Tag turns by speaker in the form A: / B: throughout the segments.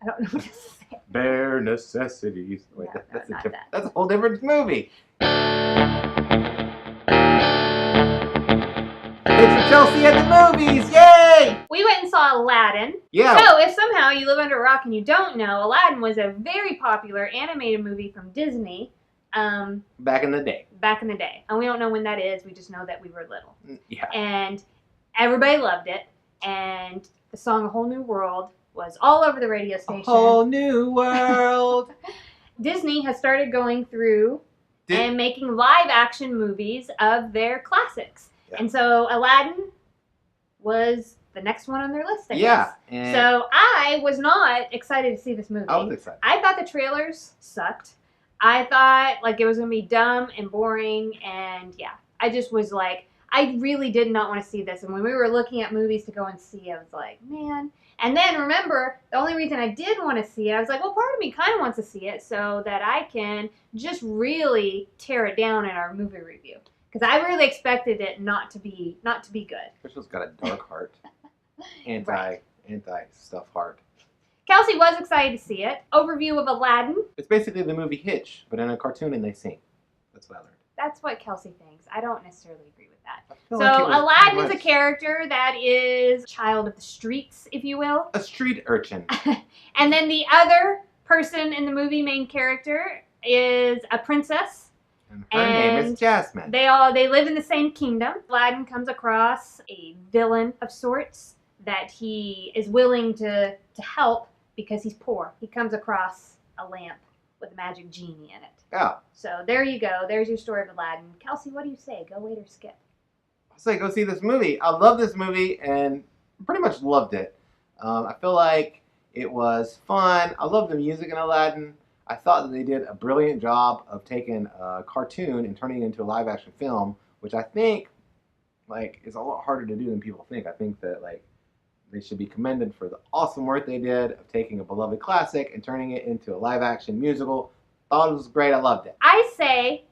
A: I don't know what to say.
B: Bare necessities. Wait,
A: No,
B: that's
A: not that.
B: that's a whole different movie. It's Rachelsey at the movies! Yay!
A: We went and saw Aladdin.
B: Yeah.
A: So, if somehow you live under a rock and you don't know, Aladdin was a very popular animated movie from Disney.
B: Back in the day.
A: Back in the day. And we don't know when that is. We just know that we were little.
B: Yeah.
A: And everybody loved it. And the song A Whole New World was all over the radio station.
B: A whole new world.
A: Disney has started going through and making live action movies of their classics. Yeah. And so Aladdin was the next one on their list, I guess.
B: And
A: so I was not excited to see this movie.
B: I was excited.
A: I thought the trailers sucked. I thought like it was going to be dumb and boring, and yeah. I just was like, I really did not want to see this. And when we were looking at movies to go and see, I was like, man. And then remember, the only reason I did want to see it, I was like, well, part of me kind of wants to see it so that I can just really tear it down in our movie review. Because I really expected it not to be good.
B: Rachel's got a dark heart. Anti stuff heart.
A: Kelsey was excited to see it. Overview of Aladdin.
B: It's basically the movie Hitch, but in a cartoon and they sing. That's what I learned.
A: That's what Kelsey thinks. I don't necessarily agree with that. So
B: like
A: Aladdin is a character that is a child of the streets, if you will.
B: A street urchin.
A: And then the other person in the movie, main character, is a princess.
B: And her name is Jasmine.
A: They live in the same kingdom. Aladdin comes across a villain of sorts that he is willing to help because he's poor. He comes across a lamp with a magic genie in it.
B: Yeah.
A: So there you go. There's your story of Aladdin. Kelsey, what do you say? Go wait or skip?
B: I say go see this movie. I love this movie and pretty much loved it. I feel like it was fun. I love the music in Aladdin. I thought that they did a brilliant job of taking a cartoon and turning it into a live-action film, which I think like is a lot harder to do than people think. I think that like they should be commended for the awesome work they did of taking a beloved classic and turning it into a live-action musical. Thought it was great. I loved it.
A: I say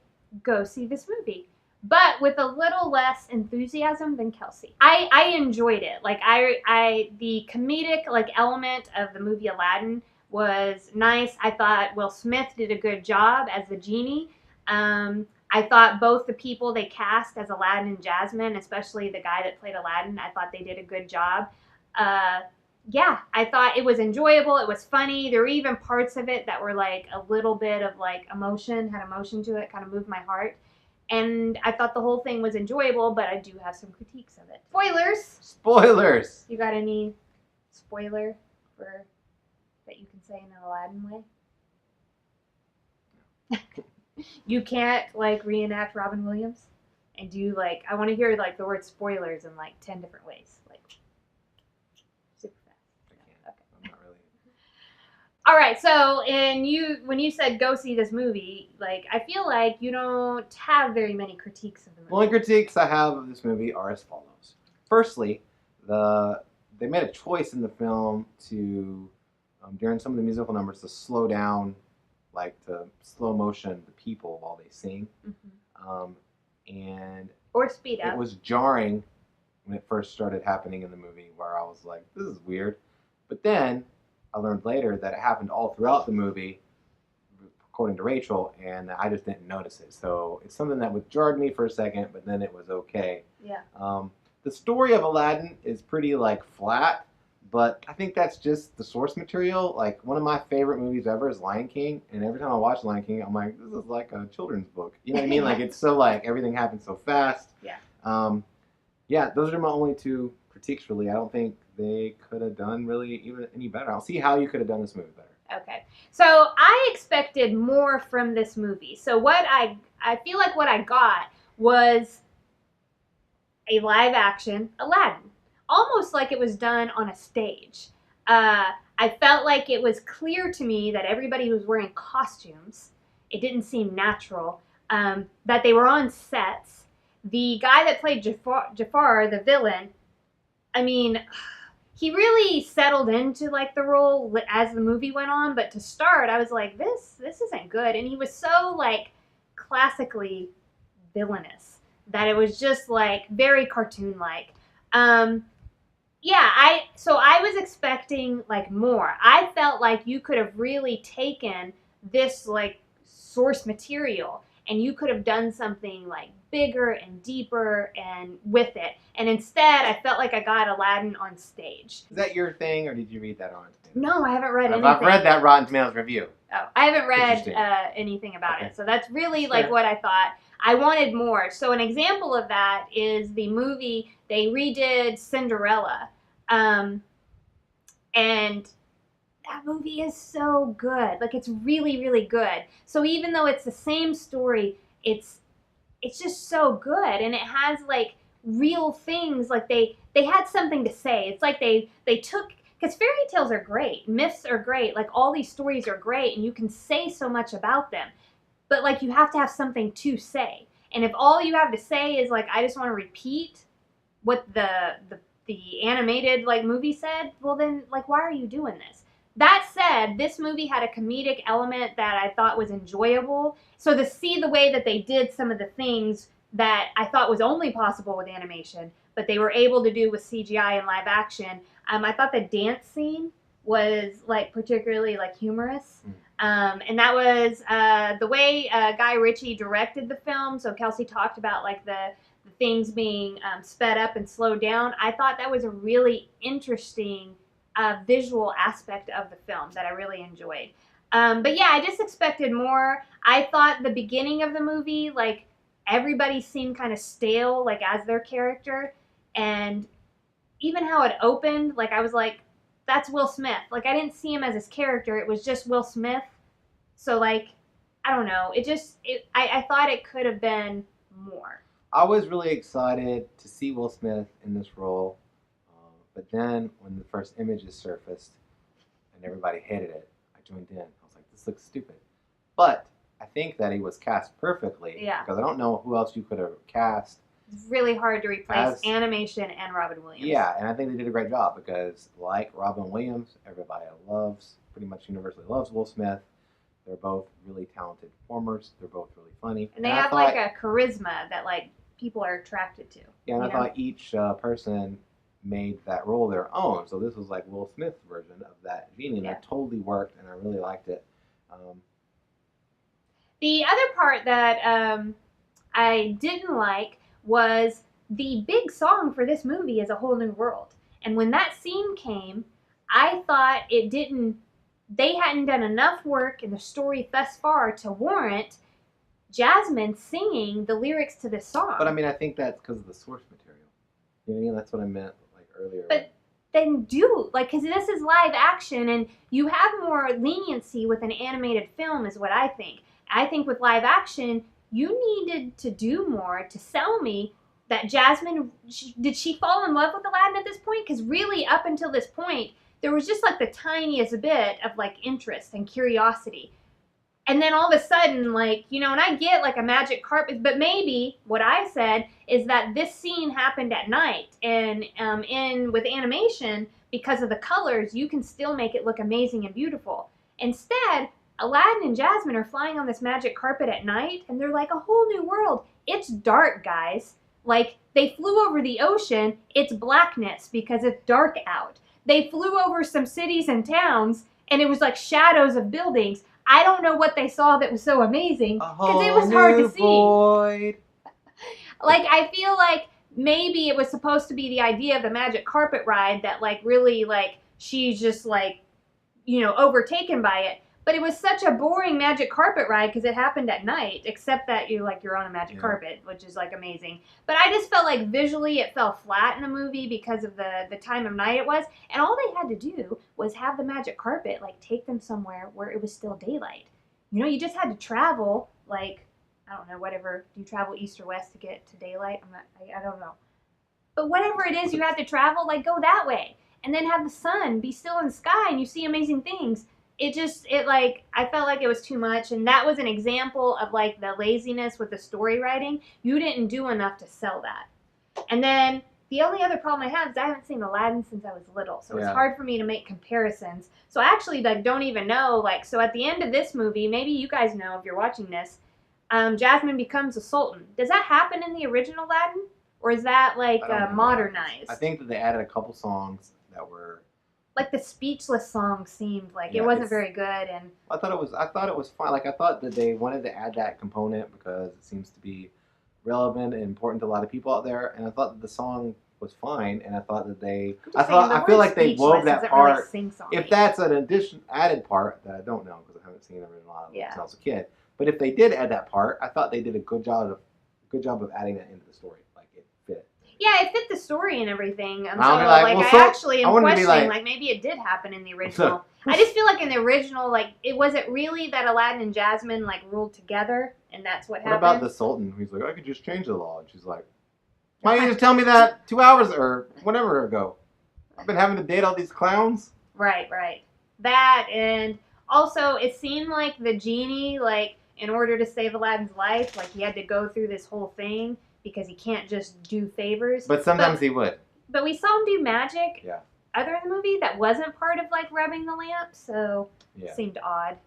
A: go see this movie, but with a little less enthusiasm than Kelsey. I enjoyed it. Like the comedic like element of the movie Aladdin was nice. I thought Will Smith did a good job as the genie. I thought both the people they cast as Aladdin and Jasmine, especially the guy that played Aladdin, I thought they did a good job. Yeah, I thought it was enjoyable. It was funny. There were even parts of it that were like a little bit of like emotion, had emotion to it, kind of moved my heart. And I thought the whole thing was enjoyable, but I do have some critiques of it. Spoilers!
B: Spoilers!
A: You got any spoiler for that you can say in an Aladdin way? You can't like reenact Robin Williams and do like, I want to hear like the word spoilers in like 10 different ways. Like super fast.
B: I can't. Okay. I'm not really.
A: All right, so when you said go see this movie, like I feel like you don't have very many critiques of the movie.
B: The only critiques I have of this movie are as follows. Firstly, they made a choice in the film to during some of the musical numbers to slow down, like to slow motion the people while they sing, and
A: or speed up.
B: It was jarring when it first started happening in the movie, where I was like, "This is weird," but then I learned later that it happened all throughout the movie, according to Rachel, and I just didn't notice it. So it's something that would jarred me for a second, but then it was okay.
A: Yeah.
B: The story of Aladdin is pretty like flat. But I think that's just the source material. Like, one of my favorite movies ever is Lion King. And every time I watch Lion King, I'm like, this is like a children's book. You know what I mean? Like, it's so, like, everything happens so fast.
A: Yeah.
B: Yeah, those are my only two critiques, really. I don't think they could have done really even any better. I'll see how you could have done this movie better.
A: Okay. So, I expected more from this movie. So, what I feel like what I got was a live-action Aladdin. Almost like it was done on a stage. I felt like it was clear to me that everybody was wearing costumes. It didn't seem natural. That they were on sets. The guy that played Jafar, the villain, I mean, he really settled into like the role as the movie went on. But to start, I was like, this isn't good. And he was so like classically villainous that it was just like very cartoon-like. Yeah, I was expecting like more. I felt like you could have really taken this like source material and you could have done something like bigger and deeper and with it. And instead, I felt like I got Aladdin on stage.
B: Is that your thing, or did you read that on Tomatoes?
A: No, I haven't read anything.
B: I've read that Rotten Tomatoes review.
A: Oh, I haven't read anything about it. So that's really like what I thought. I wanted more. So an example of that is the movie, they redid Cinderella. And that movie is so good. Like it's really, really good. So even though it's the same story, it's just so good, and it has like real things. Like they had something to say. It's like they took, because fairy tales are great, myths are great, like all these stories are great, and you can say so much about them. But like you have to have something to say. And if all you have to say is like I just want to repeat what the animated like movie said, well then like why are you doing this? That said, this movie had a comedic element that I thought was enjoyable. So to see the way that they did some of the things that I thought was only possible with animation, but they were able to do with CGI and live action, I thought the dance scene was like particularly like humorous. And that was the way Guy Ritchie directed the film. So Kelsey talked about like the things being sped up and slowed down. I thought that was a really interesting visual aspect of the film that I really enjoyed. But yeah, I just expected more. I thought the beginning of the movie, like everybody seemed kind of stale, like as their character, and even how it opened, like I was like, that's Will Smith. Like I didn't see him as his character. It was just Will Smith. So like, I don't know. I thought it could have been more.
B: I was really excited to see Will Smith in this role, but then when the first images surfaced and everybody hated it, I joined in. I was like, this looks stupid. But I think that he was cast perfectly.
A: Yeah.
B: Because I don't know who else you could have cast.
A: It's really hard to replace animation and Robin Williams.
B: Yeah, and I think they did a great job because, like Robin Williams, everybody pretty much universally loves Will Smith. They're both really talented performers. They're both really funny.
A: And they have like a charisma that like people are attracted to.
B: Yeah, and I thought each person made that role their own. So this was like Will Smith's version of that genie, and it totally worked, and I really liked it.
A: The other part that I didn't like was the big song for this movie is A Whole New World. And when that scene came, I thought they hadn't done enough work in the story thus far to warrant Jasmine singing the lyrics to this song.
B: But I mean, I think that's because of the source material. You know what I mean? That's what I meant like earlier.
A: But then because this is live action and you have more leniency with an animated film is what I think. I think with live action, you needed to do more to sell me that Jasmine, did she fall in love with Aladdin at this point? Because really up until this point, there was just like the tiniest bit of like interest and curiosity. And then all of a sudden, like, you know, and I get like a magic carpet, but maybe what I said is that this scene happened at night. And with animation, because of the colors, you can still make it look amazing and beautiful. Instead, Aladdin and Jasmine are flying on this magic carpet at night, and they're like a whole new world. It's dark, guys. Like, they flew over the ocean, it's blackness because it's dark out. They flew over some cities and towns, and it was like shadows of buildings. I don't know what they saw that was so amazing, because it was hard to see. Like, I feel like maybe it was supposed to be the idea of the magic carpet ride that, like, really, like, she's just, like, you know, overtaken by it. But it was such a boring magic carpet ride because it happened at night, except that you're on a magic carpet, which is like amazing. But I just felt like visually it fell flat in the movie because of the time of night it was. And all they had to do was have the magic carpet like take them somewhere where it was still daylight. You know, you just had to travel like, I don't know, whatever. Do you travel east or west to get to daylight? I don't know. But whatever it is you have to travel, like go that way. And then have the sun be still in the sky and you see amazing things. I felt like it was too much, and that was an example of like the laziness with the story writing. You didn't do enough to sell that. And then the only other problem I have is I haven't seen Aladdin since I was little, so it's hard for me to make comparisons. So I actually like don't even know, like, so at the end of this movie, maybe you guys know if you're watching this, Jasmine becomes a sultan. Does that happen in the original Aladdin? Or is that like
B: I don't think
A: modernized?
B: I think that they added a couple songs that were.
A: Like the Speechless song seemed like
B: Yeah,
A: it wasn't very good, and
B: I thought it was fine. Like I thought that they wanted to add that component because it seems to be relevant and important to a lot of people out there. And I thought that the song was fine. And I thought that I feel like they wove that part.
A: Really sing
B: if that's an added part that I don't know because I haven't seen them in a lot of since I was a kid. But if they did add that part, I thought they did a good job of adding that into the story. Like it fit.
A: Yeah, it fit the story and everything. So,
B: I
A: actually am
B: wanted to be
A: questioning,
B: like,
A: maybe it did happen in the original. I just feel like in the original, was it really that Aladdin and Jasmine, ruled together, and that's what happened?
B: What about the Sultan? He's like, I could just change the law. And she's like, why didn't you just tell me that 2 hours or whatever ago? I've been having to date all these clowns.
A: Right. That, and also, it seemed like the genie, in order to save Aladdin's life, he had to go through this whole thing, because he can't just do favors.
B: But sometimes he would.
A: But we saw him do magic.
B: Yeah.
A: Other in the movie that wasn't part of rubbing the lamp, so it seemed odd.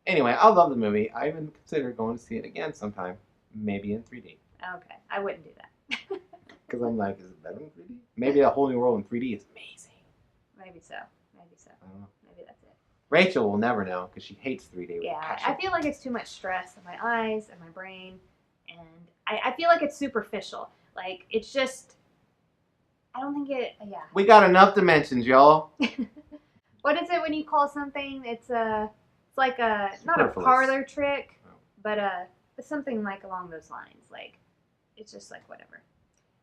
B: Anyway, I love the movie. I even considered going to see it again sometime, maybe in 3D.
A: Okay, I wouldn't do that.
B: Because I'm like, is it better in 3D? Maybe A Whole New World in 3D is amazing.
A: Maybe so.
B: I don't know.
A: Maybe that's it.
B: Rachel will never know because she hates 3D.
A: Yeah, I feel like it's too much stress on my eyes and my brain, and I feel like it's superficial. It's just, I don't think it. Yeah.
B: We got enough dimensions, y'all.
A: What is it when you call something? It's like a not a parlor trick, but something along those lines. It's just whatever.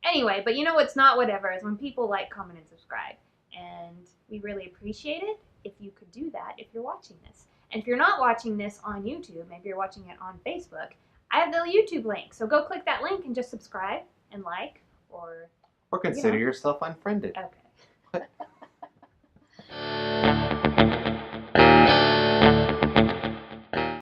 A: Anyway, but you know what's not whatever is when people like, comment, and subscribe, and we really appreciate it if you could do that if you're watching this. And if you're not watching this on YouTube, maybe you're watching it on Facebook, I have the YouTube link. So go click that link and just subscribe and like, or
B: consider yourself unfriended.
A: Okay.